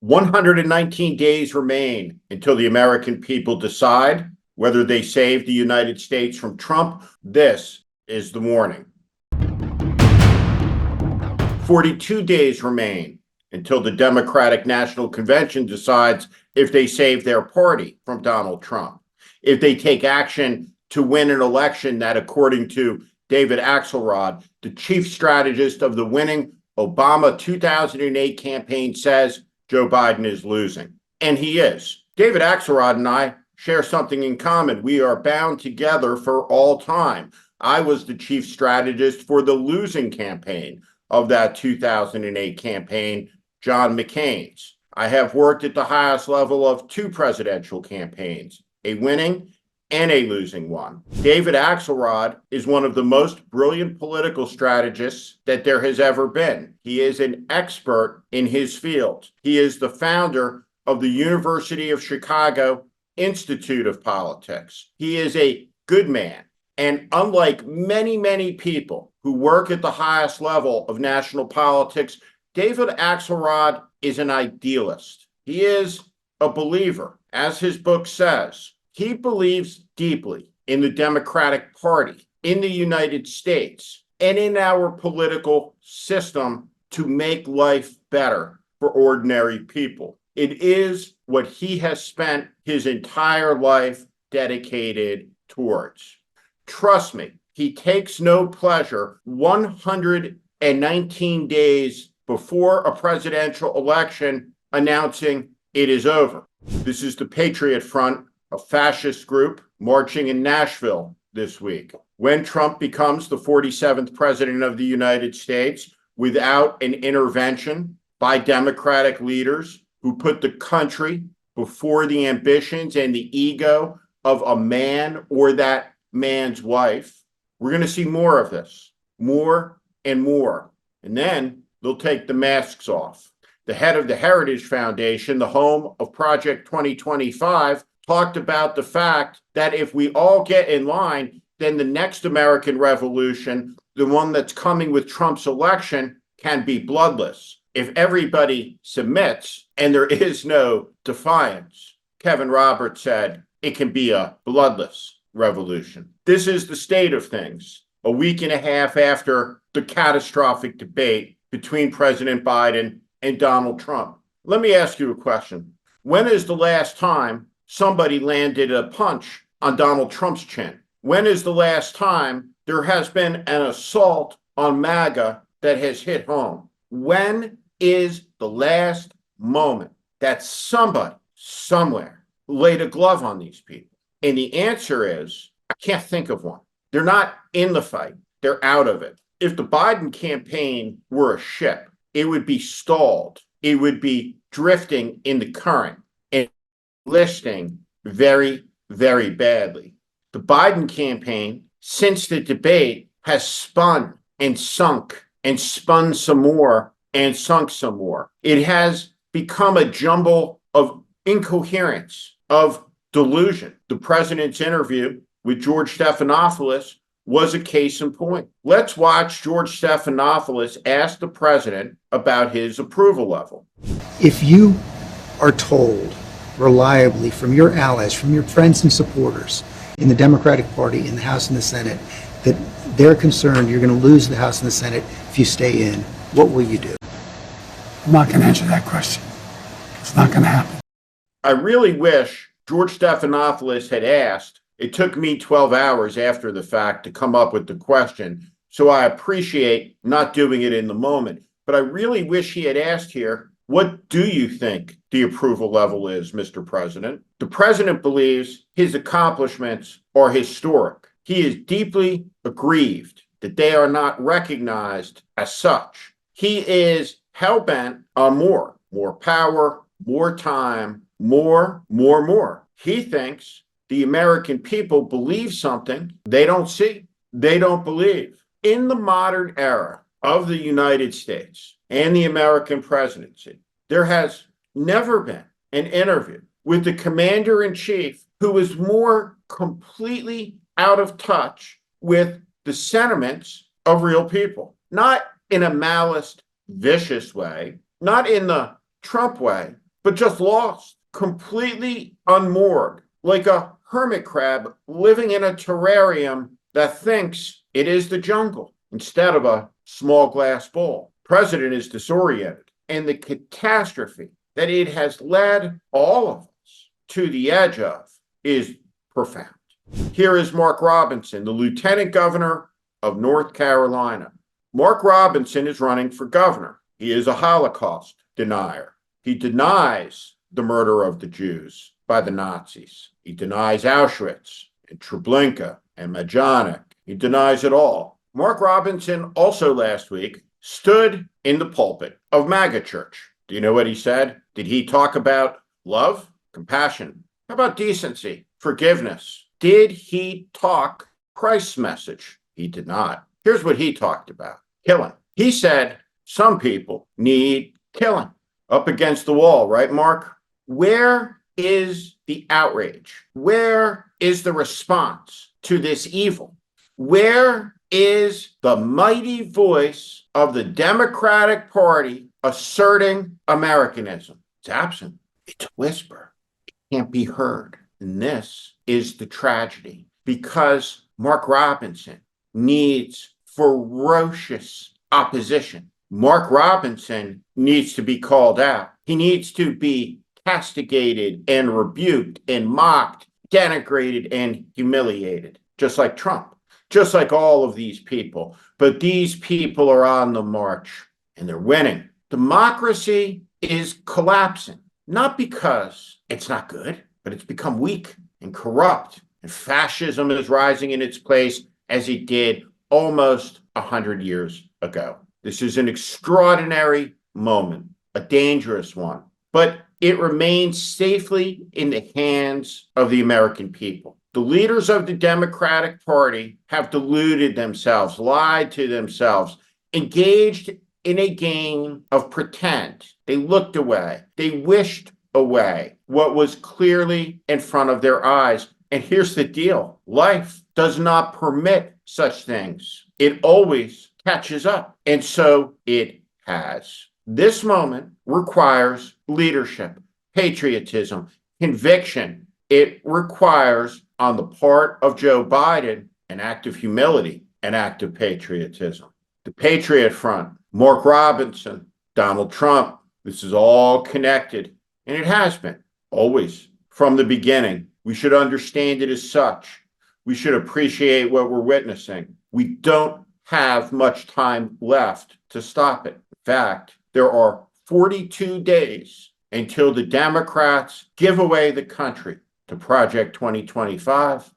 119 days remain until the American people decide whether they save the United States from Trump. This is the warning. 42 days remain until the Democratic National Convention decides if they save their party from Donald Trump, if they take action to win an election that, according to David Axelrod, the chief strategist of the winning Obama 2008 campaign, says Joe Biden is losing. And he is. David Axelrod and I share something in common. We are bound together for all time. I was the chief strategist for the losing campaign of that 2008 campaign, John McCain's. I have worked at the highest level of two presidential campaigns, a winning and a losing one. David Axelrod is one of the most brilliant political strategists that there has ever been. He is an expert in his field. He is the founder of the University of Chicago Institute of Politics. He is a good man. And unlike many, many people who work at the highest level of national politics, David Axelrod is an idealist. He is a believer. As his book says, he believes deeply in the Democratic Party, in the United States, and in our political system to make life better for ordinary people. It is what he has spent his entire life dedicated towards. Trust me, he takes no pleasure 119 days before a presidential election announcing it is over. This is the Patriot Front, a fascist group marching in Nashville this week. When Trump becomes the 47th president of the United States without an intervention by Democratic leaders who put the country before the ambitions and the ego of a man or that man's wife, we're going to see more of this, more and more. And then they'll take the masks off. The head of the Heritage Foundation, the home of Project 2025, talked about the fact that if we all get in line, then the next American revolution, the one that's coming with Trump's election, can be bloodless. If everybody submits and there is no defiance, Kevin Roberts said, it can be a bloodless revolution. This is the state of things, a week and a half after the catastrophic debate between President Biden and Donald Trump. Let me ask you a question. When is the last time somebody landed a punch on Donald Trump's chin? When is the last time there has been an assault on MAGA that has hit home? When is the last moment that somebody, somewhere, laid a glove on these people? And the answer is, I can't think of one. They're not in the fight. They're out of it. If the Biden campaign were a ship, it would be stalled. It would be drifting in the current and listing very, very badly. The Biden campaign, since the debate, has spun and sunk and spun some more and sunk some more. It has become a jumble of incoherence, of delusion. The president's interview with George Stephanopoulos was a case in point. Let's watch George Stephanopoulos ask the president about his approval level. If you are told reliably from your allies, from your friends and supporters in the Democratic Party, in the House and the Senate, that they're concerned you're going to lose the House and the Senate if you stay in, what will you do? I'm not going to answer that question. It's not going to happen. I really wish George Stephanopoulos had asked. It took me 12 hours after the fact to come up with the question, so I appreciate not doing it in the moment. But I really wish he had asked here, what do you think the approval level is, Mr. President? The president believes his accomplishments are historic. He is deeply aggrieved that they are not recognized as such. He is hell-bent on more power, more time, more. He thinks the American people believe something they don't see, they don't believe. In the modern era of the United States and the American presidency, there has never been an interview with the commander-in-chief who is more completely out of touch with the sentiments of real people. Not in a malice, vicious way, not in the Trump way, but just lost, completely unmoored, like a hermit crab living in a terrarium that thinks it is the jungle instead of a small glass bowl. President is disoriented, and the catastrophe that it has led all of us to the edge of is profound. Here is Mark Robinson, the lieutenant governor of North Carolina. Mark Robinson is running for governor. He is a Holocaust denier. He denies the murder of the Jews by the Nazis. He denies Auschwitz and Treblinka and Majdanek. He denies it all. Mark Robinson also last week stood in the pulpit of MAGA church. Do you know what he said? Did he talk about love, compassion? How about decency, forgiveness? Did he talk Christ's message? He did not. Here's what he talked about: killing. He said some people need killing. Up against the wall, right, Mark? Where is the outrage? Where is the response to this evil? Where is the mighty voice of the Democratic Party asserting Americanism? It's absent. It's a whisper. It can't be heard. And this is the tragedy, because Mark Robinson needs ferocious opposition. Mark Robinson needs to be called out. He needs to be castigated and rebuked and mocked, denigrated and humiliated, just like Trump, just like all of these people. But these people are on the march, and they're winning. Democracy is collapsing, not because it's not good, but it's become weak and corrupt. And fascism is rising in its place, as it did almost 100 years ago. This is an extraordinary moment, a dangerous one, but it remains safely in the hands of the American people. The leaders of the Democratic Party have deluded themselves, lied to themselves, engaged in a game of pretend. They looked away. They wished away what was clearly in front of their eyes. And here's the deal: life does not permit such things. It always catches up. And so it has. This moment requires leadership, patriotism, conviction. It requires, on the part of Joe Biden, an act of humility, an act of patriotism. The Patriot Front, Mark Robinson, Donald Trump, this is all connected. And it has been, always, from the beginning. We should understand it as such. We should appreciate what we're witnessing. We don't have much time left to stop it. In fact, there are 42 days until the Democrats give away the country to Project 2025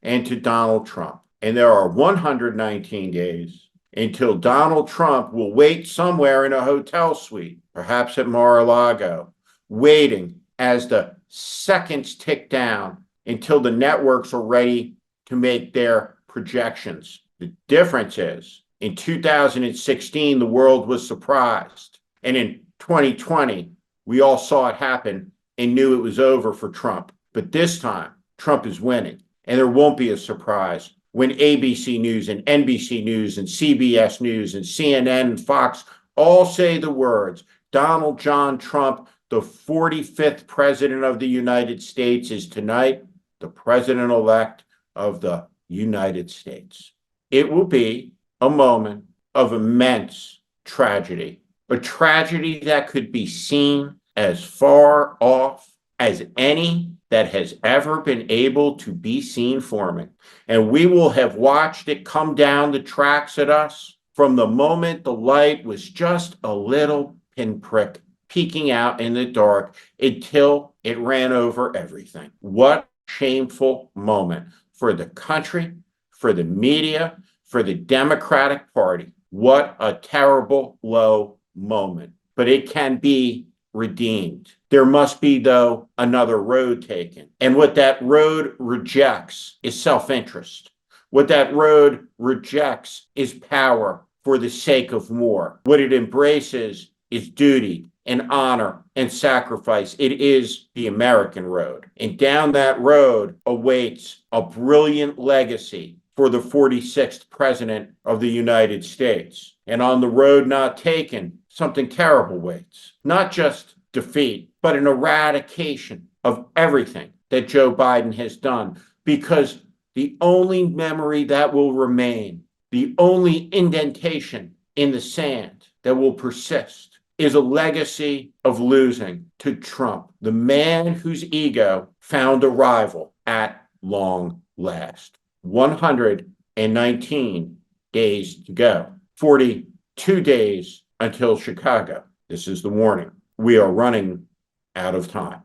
and to Donald Trump. And there are 119 days until Donald Trump will wait somewhere in a hotel suite, perhaps at Mar-a-Lago, waiting as the seconds tick down until the networks are ready to make their projections. The difference is, in 2016, the world was surprised. And in 2020, we all saw it happen and knew it was over for Trump. But this time, Trump is winning. And there won't be a surprise when ABC News and NBC News and CBS News and CNN and Fox all say the words, Donald John Trump, the 45th president of the United States, is tonight the president-elect of the United States. It will be a moment of immense tragedy, a tragedy that could be seen as far off as any that has ever been able to be seen forming. And we will have watched it come down the tracks at us from the moment the light was just a little pinprick peeking out in the dark until it ran over everything. What a shameful moment for the country, for the media, for the Democratic Party. What a terrible low moment. But it can be redeemed. There must be, though, another road taken. And what that road rejects is self-interest. What that road rejects is power for the sake of more. What it embraces is duty and honor and sacrifice. It is the American road. And down that road awaits a brilliant legacy for the 46th president of the United States. And on the road not taken, something terrible waits. Not just defeat, but an eradication of everything that Joe Biden has done, because the only memory that will remain, the only indentation in the sand that will persist, is a legacy of losing to Trump, the man whose ego found a rival at long last. 119 days to go, 42 days until Chicago. This is the warning. We are running out of time.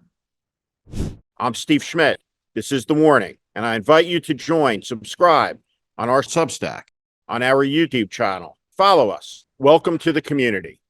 I'm Steve Schmidt. This is the warning, and I invite you to subscribe on our Substack, on our YouTube channel. Follow us. Welcome to the community.